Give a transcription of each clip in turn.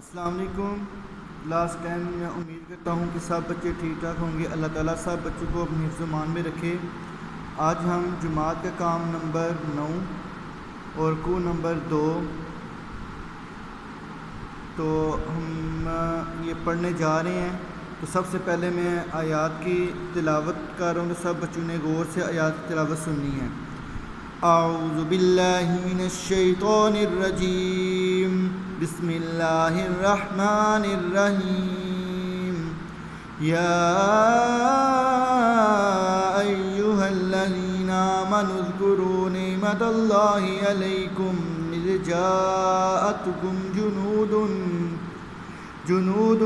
السلام علیکم کلاس 10 میں امید کرتا ہوں کہ سب بچے ٹھیک ٹھاک ہوں گے۔ اللہ تعالیٰ سب بچوں کو اپنی حفظ و ایمان میں رکھے۔ آج ہم جماعت کا کام نمبر 9 اور رکوع نمبر 2 تو ہم یہ پڑھنے جا رہے ہیں۔ تو سب سے پہلے میں آیات کی تلاوت کر رہا ہوں، سب بچوں نے غور سے آیات کی تلاوت سننی ہے۔ اعوذ باللہ من الشیطان الرجیم، بسم اللہ الرحمن الرحیم۔ یا ایہا الذین آمنوا اذکروا نعمت اللہ علیکم اذ جاءتکم جنود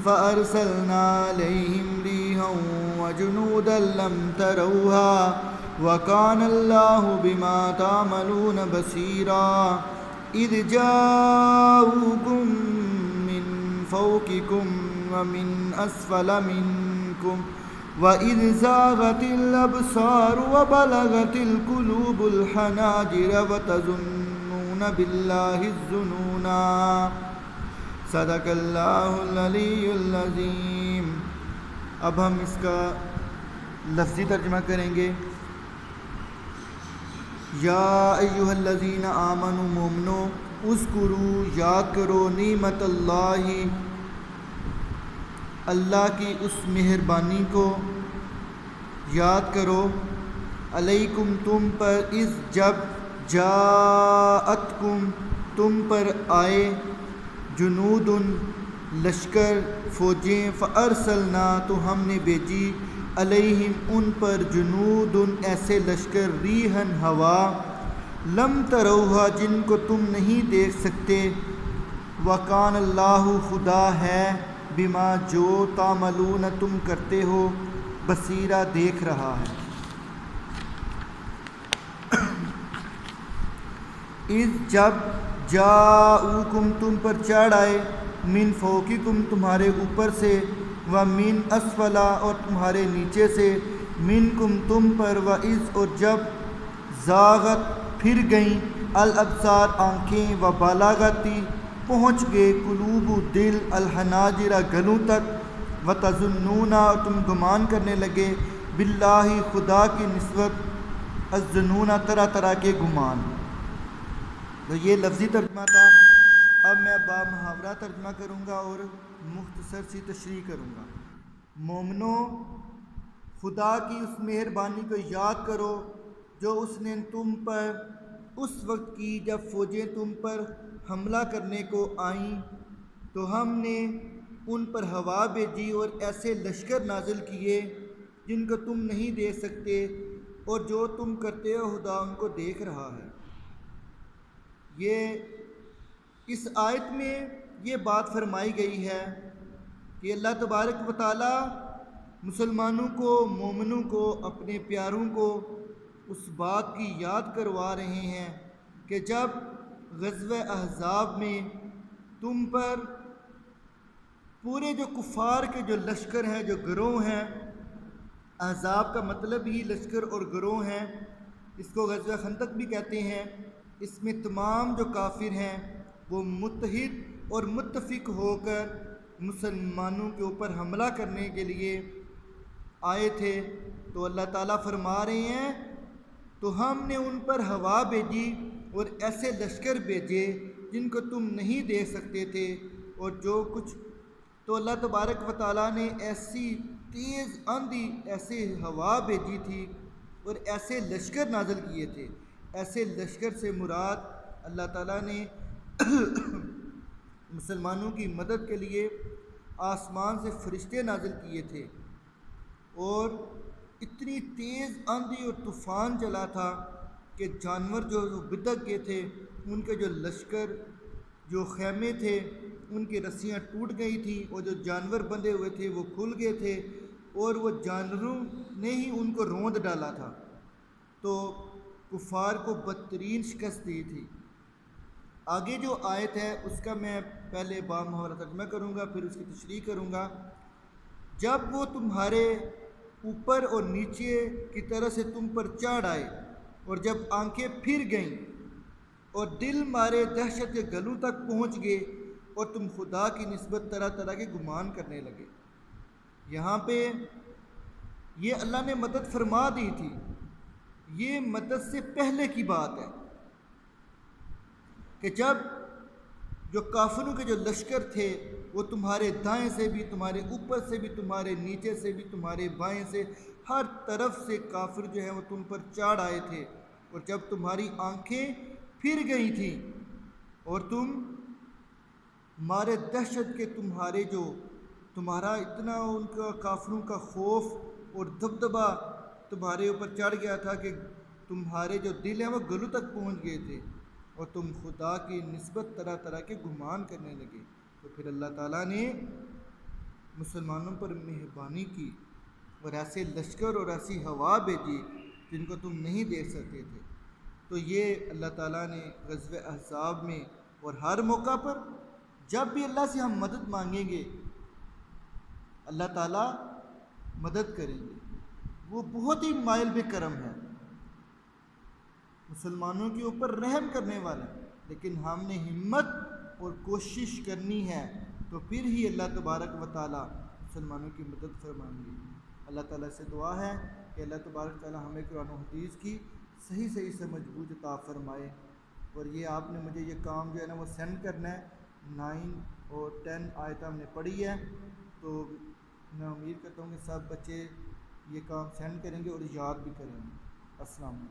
فأرسلنا علیہم ریحا وجنودا لم تروها وَكَانَ اللَّهُ بِمَا تَعْمَلُونَ بَصِيرًا إِذْ جَاءُوكُم مِّن فَوْقِكُمْ وَمِنْ أَسْفَلَ مِنكُمْ وَإِذْ زَاغَتِ الْأَبْصَارُ وَبَلَغَتِ الْقُلُوبُ الْحَنَاجِرَ وَتَظُنُّونَ بِاللَّهِ الظُّنُونَا۔ صدق اللہ العلی العظیم۔ اب ہم اس کا لفظی ترجمہ کریں گے۔ یا ایہا الذین آمنوا، مومنو، اذکروا، یاد کرو، نعمت اللہ، اللہ کی اس مہربانی کو یاد کرو، علیکم، تم پر، اذ جب، جاءتکم، تم پر آئے، جنود لشکر، فوجیں، فارسلنا، تو ہم نے بھیجی، علیہم ان پر، جنود ایسے لشکر، ریحن ہوا، لم تروہا جن کو تم نہیں دیکھ سکتے، وکان اللہ خدا ہے، بما جو تعملون تم کرتے ہو، بصیرہ دیکھ رہا ہے۔ اذ جب، جاؤکم تم پر چڑھ آئے، من فوقکم تمہارے اوپر سے، ومن اسفل اور تمہارے نیچے سے، منکم تم پر، وَإِذْ اور جب، زاغت پھر گئیں، الابصار آنکھیں، وبلغت پہنچ گئے، قلوب دل، الحناجر گلوں تک، وتظنون اور تم گمان کرنے لگے، باللہ خدا کی نسبت، الظنون طرح طرح کے گمان۔ تو یہ لفظی ترجمہ تھا۔ اب میں با محاورہ ترجمہ کروں گا اور مختصر سی تشریح کروں گا۔ مومنو، خدا کی اس مہربانی کو یاد کرو جو اس نے تم پر اس وقت کی جب فوجیں تم پر حملہ کرنے کو آئیں، تو ہم نے ان پر ہوا بھیجی اور ایسے لشکر نازل کیے جن کو تم نہیں دیکھ سکتے، اور جو تم کرتے ہو خدا ان کو دیکھ رہا ہے۔ یہ اس آیت میں یہ بات فرمائی گئی ہے کہ اللہ تبارک و تعالی مسلمانوں کو، مومنوں کو، اپنے پیاروں کو اس بات کی یاد کروا رہے ہیں کہ جب غزوہ احزاب میں تم پر پورے جو کفار کے جو لشکر ہیں، جو گروہ ہیں، احزاب کا مطلب ہی لشکر اور گروہ ہیں، اس کو غزوہ خندق بھی کہتے ہیں۔ اس میں تمام جو کافر ہیں وہ متحد اور متفق ہو کر مسلمانوں کے اوپر حملہ کرنے کے لیے آئے تھے۔ تو اللہ تعالیٰ فرما رہے ہیں تو ہم نے ان پر ہوا بھیجی اور ایسے لشکر بھیجے جن کو تم نہیں دیکھ سکتے تھے، اور جو کچھ تو اللہ تبارک و تعالیٰ نے ایسی تیز آندھی، ایسے ہوا بھیجی تھی اور ایسے لشکر نازل کیے تھے۔ ایسے لشکر سے مراد اللہ تعالیٰ نے مسلمانوں کی مدد کے لیے آسمان سے فرشتے نازل کیے تھے، اور اتنی تیز آندھی اور طوفان چلا تھا کہ جانور جو بدک گئے تھے، ان کے جو لشکر، جو خیمے تھے، ان کی رسیاں ٹوٹ گئی تھیں، اور جو جانور بندھے ہوئے تھے وہ کھل گئے تھے، اور وہ جانوروں نے ہی ان کو روند ڈالا تھا، تو کفار کو بدترین شکست دی تھی۔ آگے جو آیت ہے اس کا میں پہلے با محاورہ ترجمہ کروں گا، پھر اس کی تشریح کروں گا۔ جب وہ تمہارے اوپر اور نیچے کی طرح سے تم پر چڑھ آئے، اور جب آنکھیں پھر گئیں اور دل مارے دہشت کے گلوں تک پہنچ گئے، اور تم خدا کی نسبت طرح طرح کے گمان کرنے لگے۔ یہاں پہ یہ اللہ نے مدد فرما دی تھی، یہ مدد سے پہلے کی بات ہے کہ جب جو کافروں کے جو لشکر تھے وہ تمہارے دائیں سے بھی، تمہارے اوپر سے بھی، تمہارے نیچے سے بھی، تمہارے بائیں سے، ہر طرف سے کافر جو ہیں وہ تم پر چڑھ آئے تھے، اور جب تمہاری آنکھیں پھر گئی تھیں اور تم مارے دہشت کے تمہارا اتنا ان کا کافروں کا خوف اور دبدبا تمہارے اوپر چڑھ گیا تھا کہ تمہارے جو دل ہیں وہ گلوں تک پہنچ گئے تھے، اور تم خدا کی نسبت طرح طرح کے گمان کرنے لگے، تو پھر اللہ تعالیٰ نے مسلمانوں پر مہربانی کی اور ایسے لشکر اور ایسی ہوا بھیجی جن کو تم نہیں دیکھ سکتے تھے۔ تو یہ اللہ تعالیٰ نے غزوہ احزاب میں اور ہر موقع پر جب بھی اللہ سے ہم مدد مانگیں گے اللہ تعالیٰ مدد کریں گے، وہ بہت ہی مائل بکرم ہے، مسلمانوں کے اوپر رحم کرنے والا، لیکن ہم نے ہمت اور کوشش کرنی ہے تو پھر ہی اللہ تبارک و تعالیٰ مسلمانوں کی مدد فرمائیں گے۔ اللہ تعالیٰ سے دعا ہے کہ اللہ تبارک و تعالیٰ ہمیں قرآن و حدیث کی صحیح سمجھ بوجھ عطا فرمائے، اور یہ آپ نے مجھے یہ کام جو ہے نا وہ سینڈ کرنا ہے، 9 اور 10 آیت ہم نے پڑھی ہے، تو میں امید کرتا ہوں کہ سب بچے یہ کام سینڈ کریں گے اور یاد بھی کریں گے۔ السلام علیکم۔